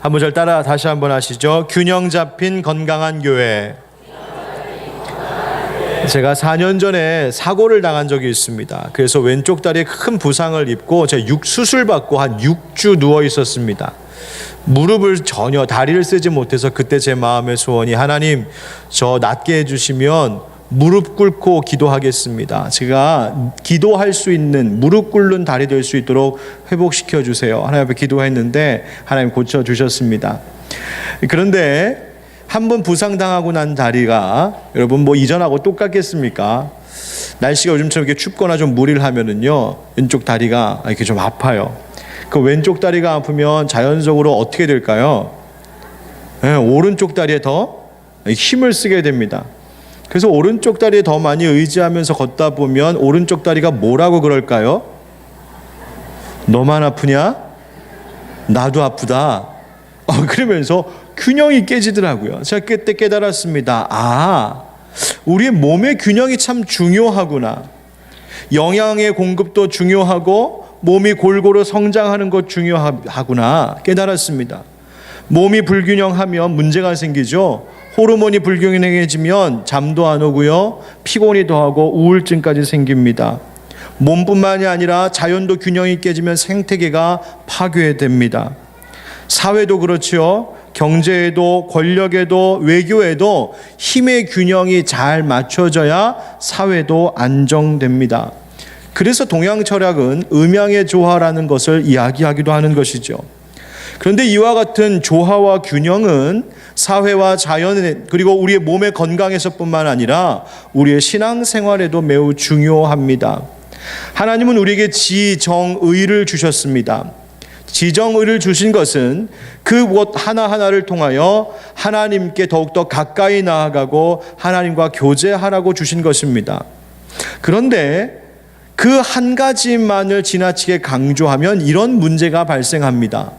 한 구절 따라 다시 한번 하시죠. 균형 잡힌 건강한 교회. 제가 4년 전에 사고를 당한 적이 있습니다. 그래서 왼쪽 다리에 큰 부상을 입고 제가 수술 받고 한 6주 누워 있었습니다. 무릎을 전혀 다리를 쓰지 못해서 그때 제 마음의 소원이 하나님 저 낫게 해주시면 무릎 꿇고 기도하겠습니다. 제가 기도할 수 있는 무릎 꿇는 다리 될 수 있도록 회복시켜 주세요. 하나님 앞에 기도했는데 하나님 고쳐주셨습니다. 그런데 한번 부상당하고 난 다리가 여러분 뭐 이전하고 똑같겠습니까? 날씨가 요즘처럼 이렇게 춥거나 좀 무리를 하면은요 왼쪽 다리가 이렇게 좀 아파요. 그 왼쪽 다리가 아프면 자연적으로 어떻게 될까요? 오른쪽 다리에 더 힘을 쓰게 됩니다. 그래서 오른쪽 다리에 더 많이 의지하면서 걷다 보면 오른쪽 다리가 뭐라고 그럴까요? 너만 아프냐? 나도 아프다. 그러면서 균형이 깨지더라고요. 제가 그때 깨달았습니다. 우리의 몸의 균형이 참 중요하구나. 영양의 공급도 중요하고 몸이 골고루 성장하는 것 중요하구나 깨달았습니다. 몸이 불균형하면 문제가 생기죠. 호르몬이 불균형해지면 잠도 안 오고요. 피곤이 더하고 우울증까지 생깁니다. 몸뿐만이 아니라 자연도 균형이 깨지면 생태계가 파괴됩니다. 사회도 그렇지요. 경제에도 권력에도 외교에도 힘의 균형이 잘 맞춰져야 사회도 안정됩니다. 그래서 동양 철학은 음양의 조화라는 것을 이야기하기도 하는 것이죠. 그런데 이와 같은 조화와 균형은 사회와 자연 그리고 우리의 몸의 건강에서뿐만 아니라 우리의 신앙생활에도 매우 중요합니다. 하나님은 우리에게 지정의를 주셨습니다. 지정의를 주신 것은 그 것 하나하나를 통하여 하나님께 더욱더 가까이 나아가고 하나님과 교제하라고 주신 것입니다. 그런데 그 한 가지만을 지나치게 강조하면 이런 문제가 발생합니다.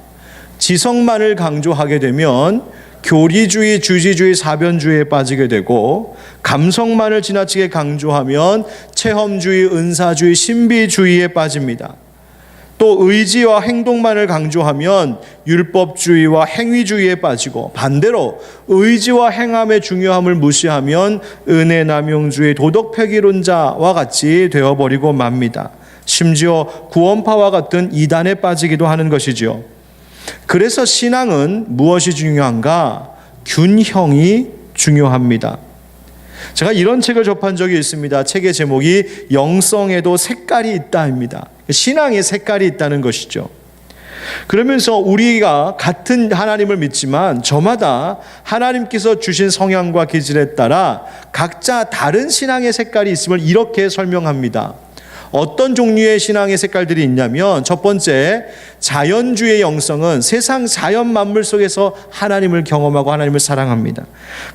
지성만을 강조하게 되면 교리주의, 주지주의, 사변주의에 빠지게 되고 감성만을 지나치게 강조하면 체험주의, 은사주의, 신비주의에 빠집니다. 또 의지와 행동만을 강조하면 율법주의와 행위주의에 빠지고 반대로 의지와 행함의 중요함을 무시하면 은혜 남용주의, 도덕 폐기론자와 같이 되어버리고 맙니다. 심지어 구원파와 같은 이단에 빠지기도 하는 것이지요. 그래서 신앙은 무엇이 중요한가? 균형이 중요합니다. 제가 이런 책을 접한 적이 있습니다. 책의 제목이 영성에도 색깔이 있다입니다. 신앙에 색깔이 있다는 것이죠. 그러면서 우리가 같은 하나님을 믿지만 저마다 하나님께서 주신 성향과 기질에 따라 각자 다른 신앙의 색깔이 있음을 이렇게 설명합니다. 어떤 종류의 신앙의 색깔들이 있냐면 첫 번째, 자연주의 영성은 세상 자연 만물 속에서 하나님을 경험하고 하나님을 사랑합니다.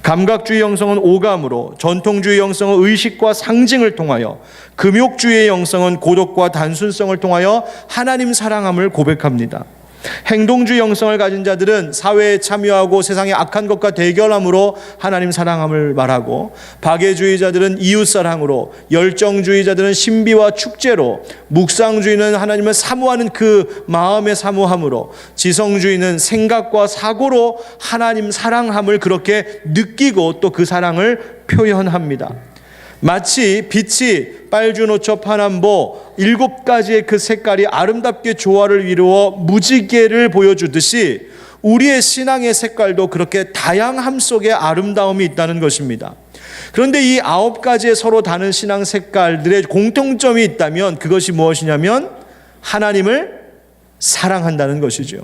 감각주의 영성은 오감으로, 전통주의 영성은 의식과 상징을 통하여, 금욕주의 영성은 고독과 단순성을 통하여 하나님 사랑함을 고백합니다. 행동주의 영성을 가진 자들은 사회에 참여하고 세상의 악한 것과 대결함으로 하나님 사랑함을 말하고, 박애주의자들은 이웃사랑으로, 열정주의자들은 신비와 축제로, 묵상주의는 하나님을 사모하는 그 마음의 사모함으로, 지성주의는 생각과 사고로 하나님 사랑함을 그렇게 느끼고 또 그 사랑을 표현합니다. 마치 빛이 빨주노초 파남보 7가지의 그 색깔이 아름답게 조화를 이루어 무지개를 보여주듯이 우리의 신앙의 색깔도 그렇게 다양함 속에 아름다움이 있다는 것입니다. 그런데 이 9가지의 서로 다른 신앙 색깔들의 공통점이 있다면 그것이 무엇이냐면 하나님을 사랑한다는 것이죠.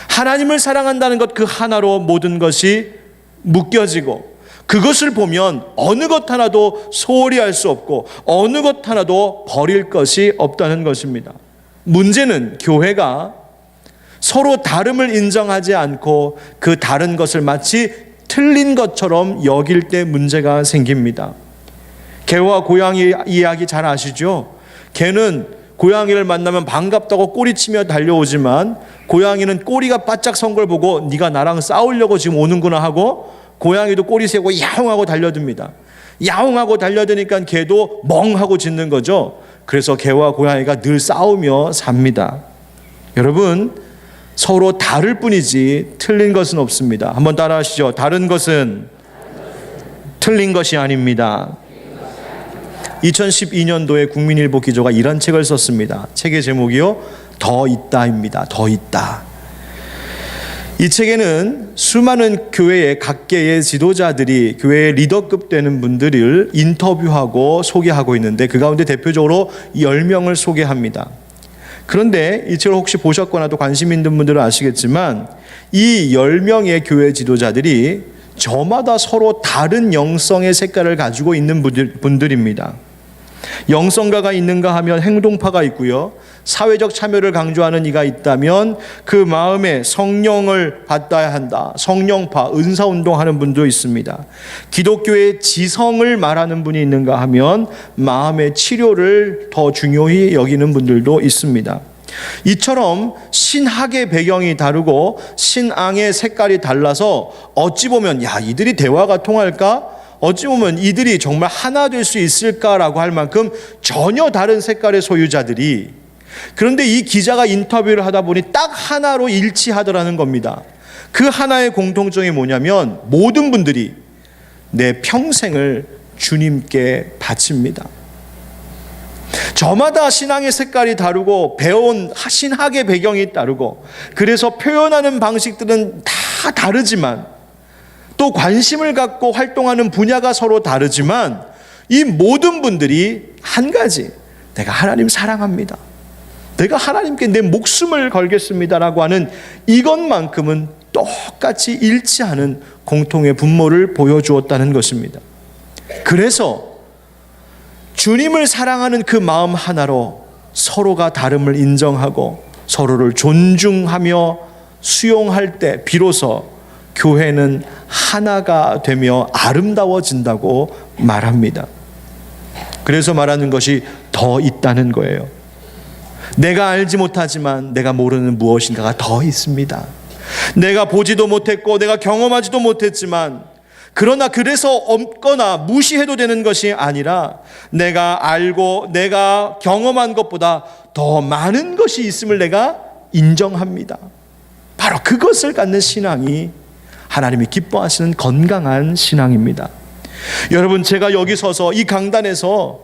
하나님을 사랑한다는 것 그 하나로 모든 것이 묶여지고 그것을 보면 어느 것 하나도 소홀히 할 수 없고 어느 것 하나도 버릴 것이 없다는 것입니다. 문제는 교회가 서로 다름을 인정하지 않고 그 다른 것을 마치 틀린 것처럼 여길 때 문제가 생깁니다. 개와 고양이 이야기 잘 아시죠? 개는 고양이를 만나면 반갑다고 꼬리치며 달려오지만 고양이는 꼬리가 바짝 선 걸 보고 네가 나랑 싸우려고 지금 오는구나 하고 고양이도 꼬리 세고 야옹하고 달려듭니다. 야옹하고 달려드니까 개도 멍하고 짖는 거죠. 그래서 개와 고양이가 늘 싸우며 삽니다. 여러분, 서로 다를 뿐이지 틀린 것은 없습니다. 한번 따라하시죠. 다른 것은 틀린 것이 아닙니다. 2012년도에 국민일보 기조가 이런 책을 썼습니다. 책의 제목이요, 더 있다입니다. 더 있다. 이 책에는 수많은 교회의 각계의 지도자들이 교회의 리더급 되는 분들을 인터뷰하고 소개하고 있는데 그 가운데 대표적으로 10명을 소개합니다. 그런데 이 책을 혹시 보셨거나 또 관심 있는 분들은 아시겠지만 이 10명의 교회 지도자들이 저마다 서로 다른 영성의 색깔을 가지고 있는 분들입니다. 영성가가 있는가 하면 행동파가 있고요. 사회적 참여를 강조하는 이가 있다면 그 마음에 성령을 받아야 한다. 성령파, 은사운동하는 분도 있습니다. 기독교의 지성을 말하는 분이 있는가 하면 마음의 치료를 더 중요히 여기는 분들도 있습니다. 이처럼 신학의 배경이 다르고 신앙의 색깔이 달라서 어찌 보면 이들이 대화가 통할까? 어찌 보면 이들이 정말 하나 될 수 있을까라고 할 만큼 전혀 다른 색깔의 소유자들이, 그런데 이 기자가 인터뷰를 하다 보니 딱 하나로 일치하더라는 겁니다. 그 하나의 공통점이 뭐냐면 모든 분들이 내 평생을 주님께 바칩니다. 저마다 신앙의 색깔이 다르고 배운 신학의 배경이 다르고 그래서 표현하는 방식들은 다 다르지만 또 관심을 갖고 활동하는 분야가 서로 다르지만 이 모든 분들이 한 가지, 내가 하나님 사랑합니다, 내가 하나님께 내 목숨을 걸겠습니다라고 하는 이것만큼은 똑같이 일치하는 공통의 분모를 보여주었다는 것입니다. 그래서 주님을 사랑하는 그 마음 하나로 서로가 다름을 인정하고 서로를 존중하며 수용할 때 비로소 교회는 하나가 되며 아름다워진다고 말합니다. 그래서 말하는 것이 더 있다는 거예요. 내가 알지 못하지만 내가 모르는 무엇인가가 더 있습니다. 내가 보지도 못했고 내가 경험하지도 못했지만 그러나 그래서 없거나 무시해도 되는 것이 아니라 내가 알고 내가 경험한 것보다 더 많은 것이 있음을 내가 인정합니다. 바로 그것을 갖는 신앙이 하나님이 기뻐하시는 건강한 신앙입니다. 여러분, 제가 여기 서서 이 강단에서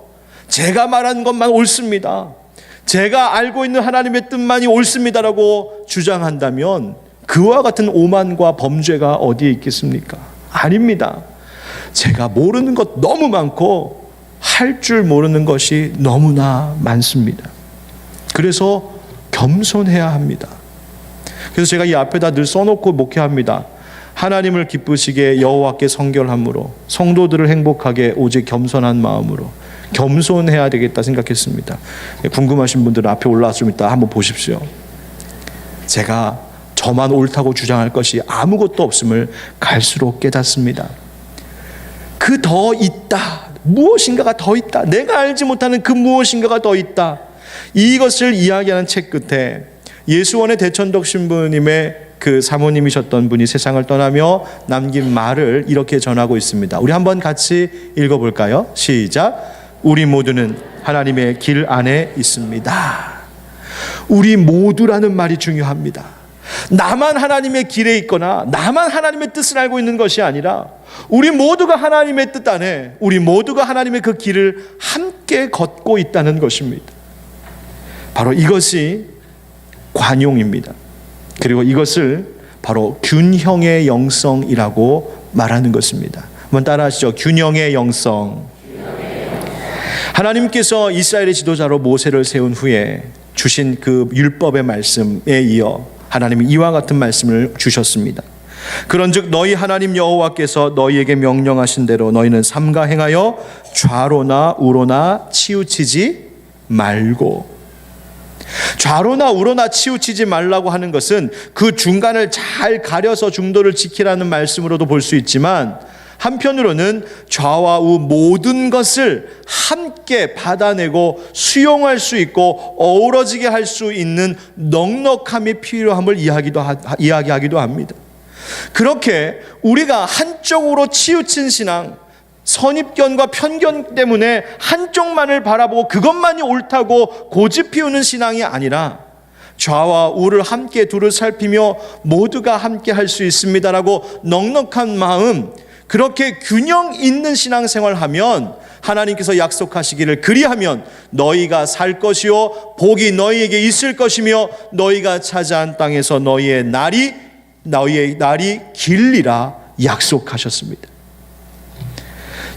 제가 말한 것만 옳습니다, 제가 알고 있는 하나님의 뜻만이 옳습니다라고 주장한다면 그와 같은 오만과 범죄가 어디에 있겠습니까? 아닙니다. 제가 모르는 것 너무 많고 할 줄 모르는 것이 너무나 많습니다. 그래서 겸손해야 합니다. 그래서 제가 이 앞에다 늘 써놓고 목회합니다. 하나님을 기쁘시게 여호와께 성결함으로 성도들을 행복하게 오직 겸손한 마음으로 겸손해야 되겠다 생각했습니다. 궁금하신 분들은 앞에 올라와서 좀 이따 한번 보십시오. 제가 저만 옳다고 주장할 것이 아무것도 없음을 갈수록 깨닫습니다. 그 더 있다, 무엇인가가 더 있다, 내가 알지 못하는 그 무엇인가가 더 있다, 이것을 이야기하는 책 끝에 예수원의 대천덕 신부님의 그 사모님이셨던 분이 세상을 떠나며 남긴 말을 이렇게 전하고 있습니다. 우리 한번 같이 읽어볼까요? 시작. 우리 모두는 하나님의 길 안에 있습니다. 우리 모두라는 말이 중요합니다. 나만 하나님의 길에 있거나 나만 하나님의 뜻을 알고 있는 것이 아니라 우리 모두가 하나님의 뜻 안에, 우리 모두가 하나님의 그 길을 함께 걷고 있다는 것입니다. 바로 이것이 관용입니다. 그리고 이것을 바로 균형의 영성이라고 말하는 것입니다. 한번 따라하시죠. 균형의 영성. 하나님께서 이스라엘의 지도자로 모세를 세운 후에 주신 그 율법의 말씀에 이어 하나님이 이와 같은 말씀을 주셨습니다. 그런즉 너희 하나님 여호와께서 너희에게 명령하신 대로 너희는 삼가 행하여 좌로나 우로나 치우치지 말고. 좌로나 우로나 치우치지 말라고 하는 것은 그 중간을 잘 가려서 중도를 지키라는 말씀으로도 볼 수 있지만 한편으로는 좌와 우 모든 것을 함께 받아내고 수용할 수 있고 어우러지게 할 수 있는 넉넉함이 필요함을 이야기하기도 합니다. 그렇게 우리가 한쪽으로 치우친 신앙, 선입견과 편견 때문에 한쪽만을 바라보고 그것만이 옳다고 고집 피우는 신앙이 아니라 좌와 우를 함께 두루 살피며 모두가 함께 할 수 있습니다라고 넉넉한 마음, 그렇게 균형 있는 신앙생활하면 하나님께서 약속하시기를 그리하면 너희가 살 것이요 복이 너희에게 있을 것이며 너희가 차지한 땅에서 너희의 날이 길리라 약속하셨습니다.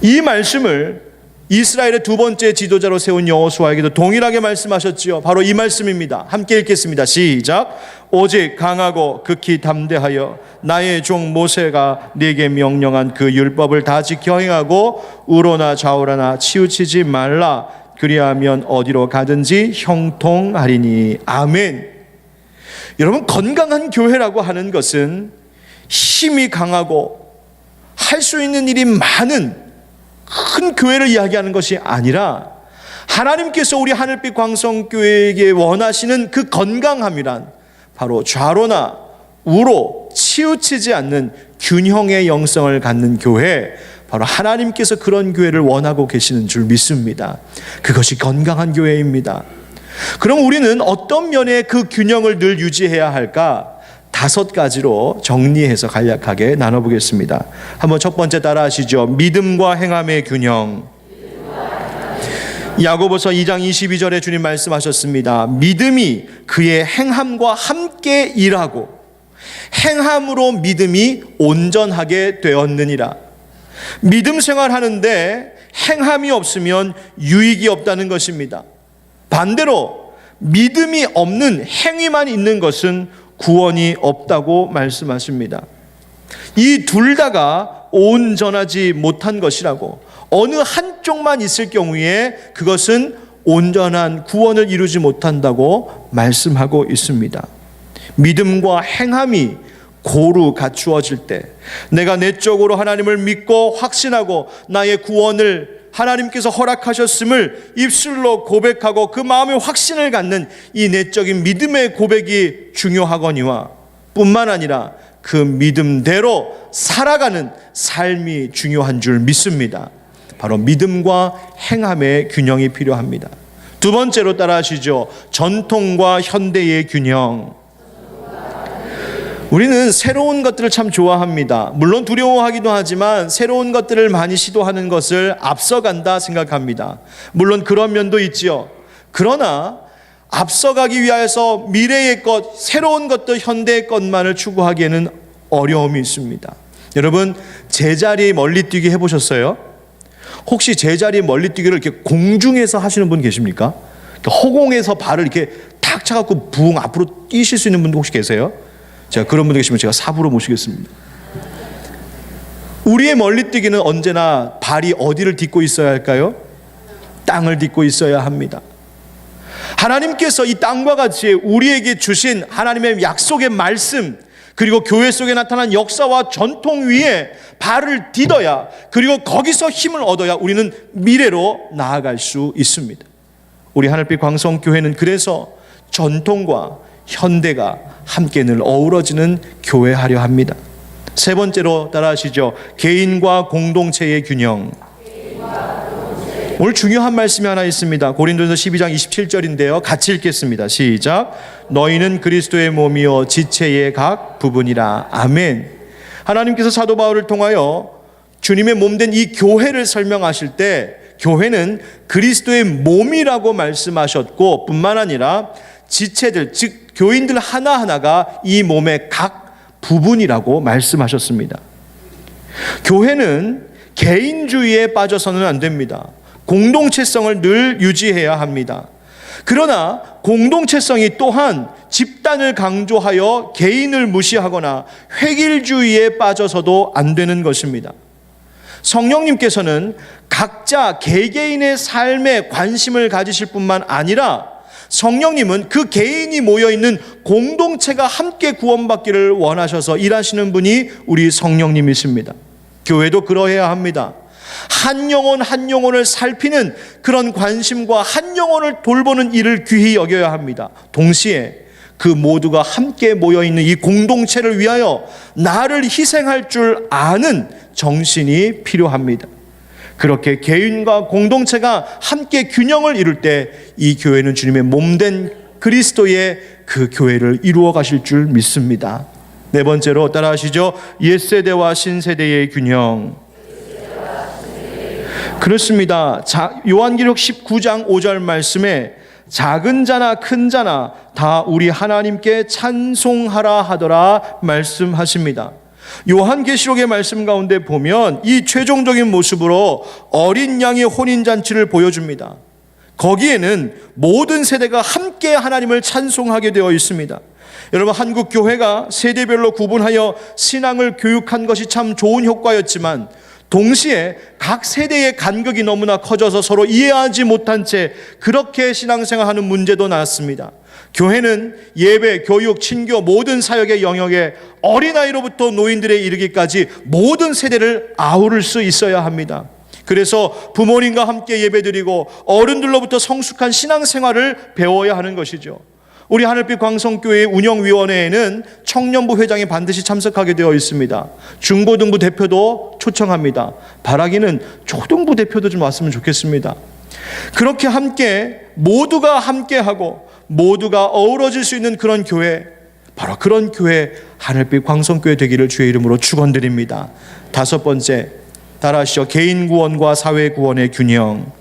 이 말씀을 이스라엘의 두 번째 지도자로 세운 여호수아에게도 동일하게 말씀하셨지요. 바로 이 말씀입니다. 함께 읽겠습니다. 시작. 오직 강하고 극히 담대하여 나의 종 모세가 네게 명령한 그 율법을 다 지켜 행하고 우로나 좌우로나 치우치지 말라. 그리하면 어디로 가든지 형통하리니. 아멘. 여러분, 건강한 교회라고 하는 것은 힘이 강하고 할 수 있는 일이 많은 큰 교회를 이야기하는 것이 아니라 하나님께서 우리 하늘빛 광성교회에게 원하시는 그 건강함이란 바로 좌로나 우로 치우치지 않는 균형의 영성을 갖는 교회, 바로 하나님께서 그런 교회를 원하고 계시는 줄 믿습니다. 그것이 건강한 교회입니다. 그럼 우리는 어떤 면에 그 균형을 늘 유지해야 할까? 5가지로 정리해서 간략하게 나눠보겠습니다. 한번 첫 번째 따라 하시죠. 믿음과 행함의 균형. 야고보서 2장 22절에 주님 말씀하셨습니다. 믿음이 그의 행함과 함께 일하고 행함으로 믿음이 온전하게 되었느니라. 믿음 생활하는데 행함이 없으면 유익이 없다는 것입니다. 반대로 믿음이 없는 행위만 있는 것은 구원이 없다고 말씀하십니다. 이 둘 다가 온전하지 못한 것이라고, 어느 한쪽만 있을 경우에 그것은 온전한 구원을 이루지 못한다고 말씀하고 있습니다. 믿음과 행함이 고루 갖추어질 때, 내가 내적으로 하나님을 믿고 확신하고 나의 구원을 하나님께서 허락하셨음을 입술로 고백하고 그 마음의 확신을 갖는 이 내적인 믿음의 고백이 중요하거니와, 뿐만 아니라 그 믿음대로 살아가는 삶이 중요한 줄 믿습니다. 바로 믿음과 행함의 균형이 필요합니다. 두 번째로 따라하시죠. 전통과 현대의 균형. 우리는 새로운 것들을 참 좋아합니다. 물론 두려워하기도 하지만 새로운 것들을 많이 시도하는 것을 앞서간다 생각합니다. 물론 그런 면도 있지요. 그러나 앞서가기 위해서 미래의 것, 새로운 것들, 현대의 것만을 추구하기에는 어려움이 있습니다. 여러분, 제자리 멀리뛰기 해보셨어요? 혹시 제자리 멀리뛰기를 이렇게 공중에서 하시는 분 계십니까? 허공에서 발을 이렇게 탁 차갖고 붕 앞으로 뛰실 수 있는 분 혹시 계세요? 제가 그런 분들 계시면 제가 사부로 모시겠습니다. 우리의 멀리뛰기는 언제나 발이 어디를 딛고 있어야 할까요? 땅을 딛고 있어야 합니다. 하나님께서 이 땅과 같이 우리에게 주신 하나님의 약속의 말씀, 그리고 교회 속에 나타난 역사와 전통 위에 발을 딛어야, 그리고 거기서 힘을 얻어야 우리는 미래로 나아갈 수 있습니다. 우리 하늘빛 광성교회는 그래서 전통과 현대가 함께 늘 어우러지는 교회하려 합니다. 세 번째로 따라하시죠. 개인과 공동체의 균형. 오늘 중요한 말씀이 하나 있습니다. 고린도전서 12장 27절인데요. 같이 읽겠습니다. 시작. 너희는 그리스도의 몸이요 지체의 각 부분이라. 아멘. 하나님께서 사도 바울을 통하여 주님의 몸된 이 교회를 설명하실 때 교회는 그리스도의 몸이라고 말씀하셨고, 뿐만 아니라 지체들, 즉 교인들 하나하나가 이 몸의 각 부분이라고 말씀하셨습니다. 교회는 개인주의에 빠져서는 안 됩니다. 공동체성을 늘 유지해야 합니다. 그러나 공동체성이 또한 집단을 강조하여 개인을 무시하거나 획일주의에 빠져서도 안 되는 것입니다. 성령님께서는 각자 개개인의 삶에 관심을 가지실 뿐만 아니라 성령님은 그 개인이 모여있는 공동체가 함께 구원받기를 원하셔서 일하시는 분이 우리 성령님이십니다. 교회도 그러해야 합니다. 한 영혼 한 영혼을 살피는 그런 관심과 한 영혼을 돌보는 일을 귀히 여겨야 합니다. 동시에 그 모두가 함께 모여있는 이 공동체를 위하여 나를 희생할 줄 아는 정신이 필요합니다. 그렇게 개인과 공동체가 함께 균형을 이룰 때 이 교회는 주님의 몸된 그리스도의 그 교회를 이루어 가실 줄 믿습니다. 네 번째로 따라하시죠. 옛세대와 신세대의 균형. 그렇습니다. 요한계시록 19장 5절 말씀에 작은 자나 큰 자나 다 우리 하나님께 찬송하라 하더라 말씀하십니다. 요한계시록의 말씀 가운데 보면 이 최종적인 모습으로 어린 양의 혼인잔치를 보여줍니다. 거기에는 모든 세대가 함께 하나님을 찬송하게 되어 있습니다. 여러분, 한국 교회가 세대별로 구분하여 신앙을 교육한 것이 참 좋은 효과였지만 동시에 각 세대의 간극이 너무나 커져서 서로 이해하지 못한 채 그렇게 신앙생활하는 문제도 나왔습니다. 교회는 예배, 교육, 친교 모든 사역의 영역에 어린아이로부터 노인들에 이르기까지 모든 세대를 아우를 수 있어야 합니다. 그래서 부모님과 함께 예배드리고 어른들로부터 성숙한 신앙생활을 배워야 하는 것이죠. 우리 하늘빛 광성교회 운영위원회에는 청년부 회장이 반드시 참석하게 되어 있습니다. 중고등부 대표도 초청합니다. 바라기는 초등부 대표도 좀 왔으면 좋겠습니다. 그렇게 함께 모두가 함께하고 모두가 어우러질 수 있는 그런 교회, 바로 그런 교회 하늘빛 광성교회 되기를 주의 이름으로 축원드립니다. 다섯 번째, 따라하시죠. 개인 구원과 사회 구원의 균형.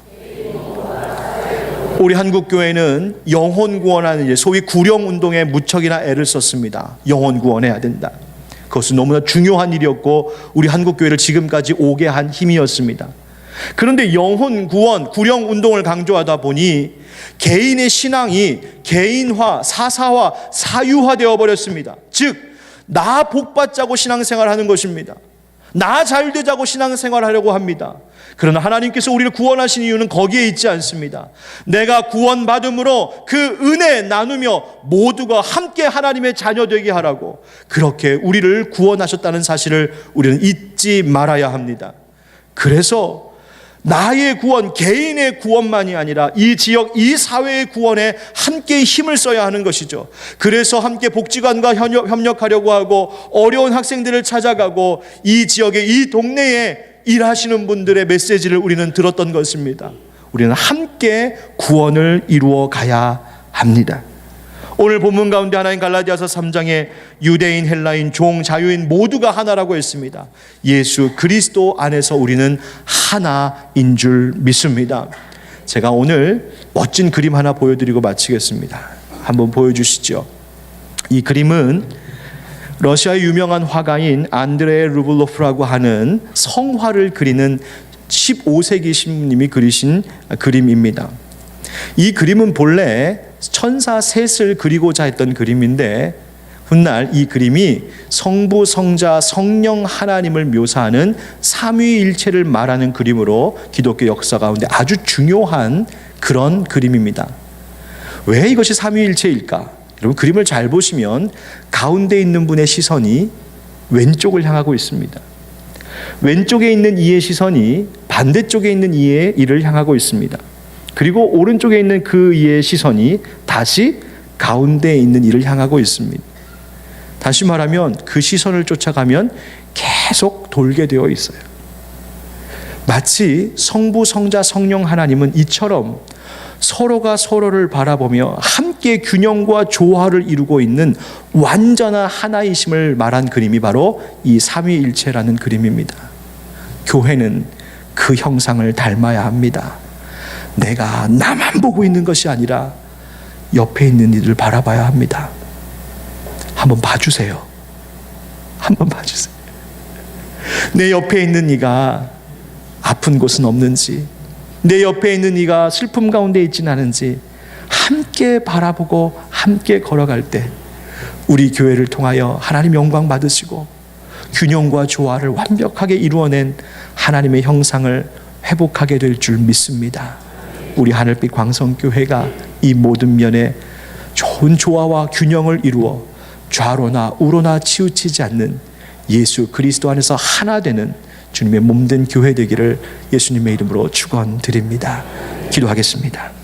우리 한국교회는 영혼 구원하는 소위 구령운동에 무척이나 애를 썼습니다. 영혼 구원해야 된다. 그것은 너무나 중요한 일이었고 우리 한국교회를 지금까지 오게 한 힘이었습니다. 그런데 영혼 구원, 구령운동을 강조하다 보니 개인의 신앙이 개인화, 사사화, 사유화되어 버렸습니다. 즉, 나 복받자고 신앙생활하는 것입니다. 나 잘되자고 신앙생활하려고 합니다. 그러나 하나님께서 우리를 구원하신 이유는 거기에 있지 않습니다. 내가 구원받음으로 그 은혜 나누며 모두가 함께 하나님의 자녀 되게 하라고 그렇게 우리를 구원하셨다는 사실을 우리는 잊지 말아야 합니다. 그래서 나의 구원, 개인의 구원만이 아니라 이 지역, 이 사회의 구원에 함께 힘을 써야 하는 것이죠. 그래서 함께 복지관과 협력하려고 하고 어려운 학생들을 찾아가고 이 지역에, 이 동네에 일하시는 분들의 메시지를 우리는 들었던 것입니다. 우리는 함께 구원을 이루어 가야 합니다. 오늘 본문 가운데 하나인 갈라디아서 3장에 유대인, 헬라인, 종, 자유인 모두가 하나라고 했습니다. 예수 그리스도 안에서 우리는 하나인 줄 믿습니다. 제가 오늘 멋진 그림 하나 보여드리고 마치겠습니다. 한번 보여주시죠. 이 그림은 러시아의 유명한 화가인 안드레 루블로프라고 하는 성화를 그리는 15세기 신부님이 그리신 그림입니다. 이 그림은 본래 천사 셋을 그리고자 했던 그림인데 훗날 이 그림이 성부, 성자, 성령 하나님을 묘사하는 삼위일체를 말하는 그림으로 기독교 역사 가운데 아주 중요한 그런 그림입니다. 왜 이것이 삼위일체일까? 여러분, 그림을 잘 보시면 가운데 있는 분의 시선이 왼쪽을 향하고 있습니다. 왼쪽에 있는 이의 시선이 반대쪽에 있는 이를 향하고 있습니다. 그리고 오른쪽에 있는 그 이의 시선이 다시 가운데에 있는 이를 향하고 있습니다. 다시 말하면 그 시선을 쫓아가면 계속 돌게 되어 있어요. 마치 성부, 성자, 성령 하나님은 이처럼 서로가 서로를 바라보며 함께 균형과 조화를 이루고 있는 완전한 하나이심을 말한 그림이 바로 이 삼위일체라는 그림입니다. 교회는 그 형상을 닮아야 합니다. 내가 나만 보고 있는 것이 아니라 옆에 있는 이들을 바라봐야 합니다. 한번 봐주세요. 한번 봐주세요. 내 옆에 있는 이가 아픈 곳은 없는지, 내 옆에 있는 이가 슬픔 가운데 있지는 않은지 함께 바라보고 함께 걸어갈 때 우리 교회를 통하여 하나님 영광 받으시고 균형과 조화를 완벽하게 이루어낸 하나님의 형상을 회복하게 될 줄 믿습니다. 우리 하늘빛 광성교회가 이 모든 면에 좋은 조화와 균형을 이루어 좌로나 우로나 치우치지 않는 예수 그리스도 안에서 하나 되는 주님의 몸된 교회 되기를 예수님의 이름으로 축원드립니다. 기도하겠습니다.